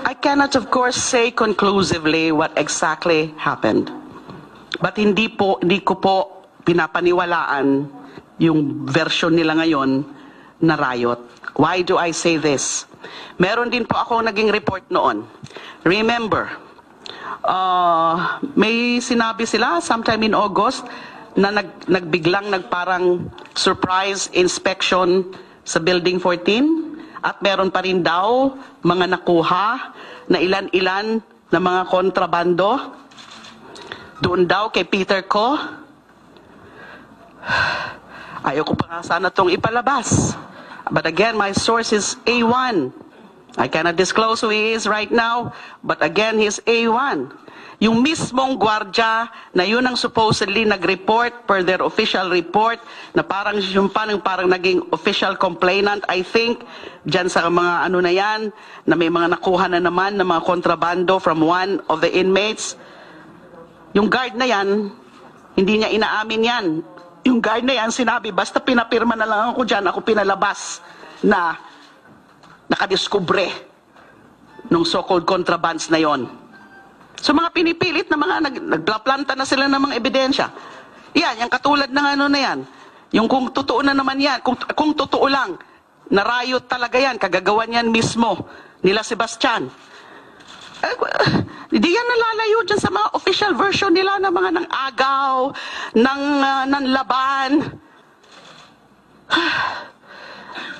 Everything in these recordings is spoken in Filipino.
I cannot, of course, say conclusively what exactly happened. But hindi ko po pinapaniwalaan yung version nila ngayon na riot. Why do I say this? Meron din po ako naging report noon. Remember, may sinabi sila sometime in August na nagbiglang nagparang surprise inspection sa Building 14 at meron pa rin daw mga nakuha na ilan-ilan na mga kontrabando doon daw kay Peter Ko. Ayoko pa nga sana itong ipalabas. But again, my source is A1. I cannot disclose who he is right now, but again, he's A1. Yung mismong gwardya na yun ang supposedly nag-report per their official report na parang yung parang naging official complainant, I think, dyan sa mga ano na yan, na may mga nakuha na naman na mga kontrabando from one of the inmates. Yung guard na yan, hindi niya inaamin yan. Yung guard na yan, sinabi, basta pinapirma na lang ako dyan, ako pinalabas na nakadiskubre nung so-called contrabands na yon. So mga pinipilit na mga nagplaplanta na sila ng mga ebidensya. Yan, yung katulad ng ano na yan. Yung kung totoo na naman yan, kung totoo lang, na riot talaga yan, kagagawan yan mismo nila Sebastian. Hindi yan nalalayo dyan sa mga official version nila ng mga ng agaw, ng laban.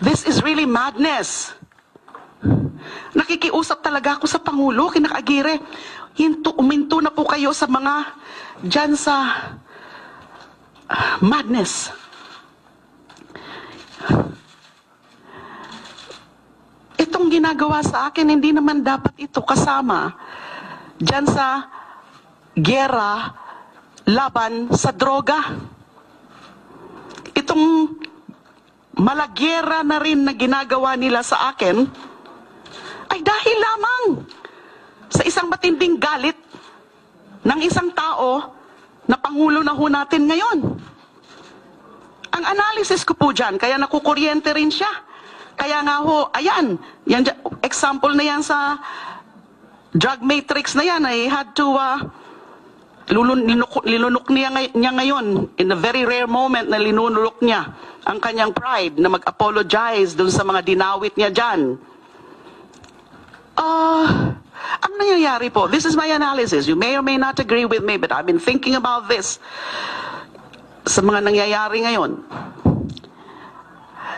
This is really madness. Nakikiusap talaga ako sa Pangulo, kinakagire. Uminto na po kayo sa mga dyan sa madness. Itong ginagawa sa akin, hindi naman dapat ito kasama dyan sa giyera laban sa droga. Itong malagyera na rin na ginagawa nila sa akin ay dahil lamang sa isang matinding galit ng isang tao na Pangulo na ho natin ngayon. Ang analysis ko po dyan, kaya nakukuryente rin siya. Kaya nga ho, ayan, yan, example na yan sa drug matrix na yan, I had to linunok niya ngayon, in a very rare moment na linunok niya ang kanyang pride na mag-apologize dun sa mga dinawit niya dyan. Ang nangyayari po, this is my analysis. You may or may not agree with me, but I've been thinking about this sa mga nangyayari ngayon.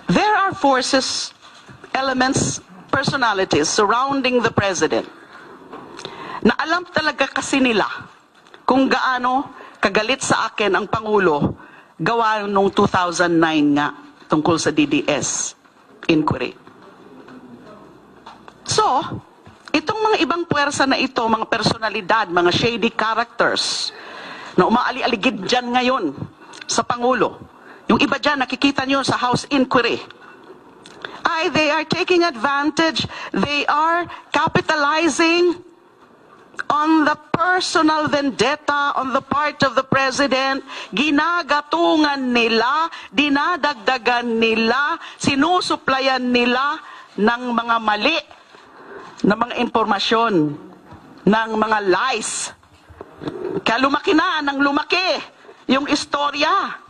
There are forces, elements, personalities surrounding the president na alam talaga kasi nila kung gaano kagalit sa akin ang Pangulo gawa noong 2009 nga tungkol sa DDS inquiry. So, itong mga ibang puwersa na ito, mga personalidad, mga shady characters na umaali-aligid dyan ngayon sa Pangulo, yung iba dyan nakikita nyo sa House inquiry, they are taking advantage, they are capitalizing on the personal vendetta on the part of the president. Ginagatungan nila, dinadagdagan nila, sinusuplayan nila ng mga mali na mga impormasyon, ng mga lies. Kaya lumaki na, nang lumaki yung istorya.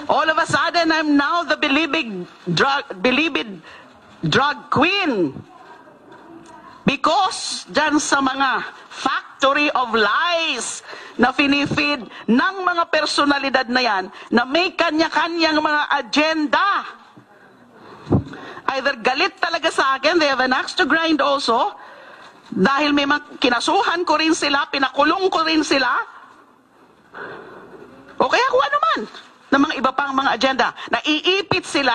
All of a sudden, I'm now the believed drug queen. Because dyan sa mga factory of lies na finifeed ng mga personalidad na yan na may kanya-kanyang mga agenda. Either galit talaga sa akin, they have an axe to grind also, dahil may kinasuhan ko rin sila, pinakulong ko rin sila, o kaya kung ano man, ng mga iba pang mga agenda. Naiipit sila,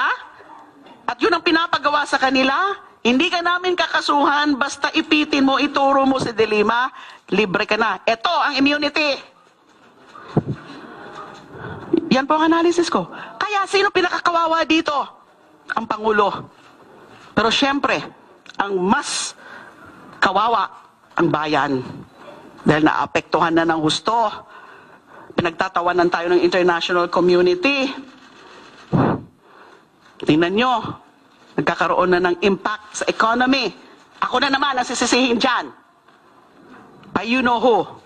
at yun ang pinapagawa sa kanila. Hindi ka namin kakasuhan, basta ipitin mo, ituro mo si De Lima, libre ka na. Ito ang immunity. Yan po ang analysis ko. Kaya sino pinakakawawa dito? Ang Pangulo. Pero syempre, ang mas kawawa ang bayan. Dahil naapektuhan na ng husto. Pinagtatawanan tayo ng international community. Tingnan nyo, nagkakaroon na ng impact sa economy. Ako na naman ang sisisihin dyan. By you know who.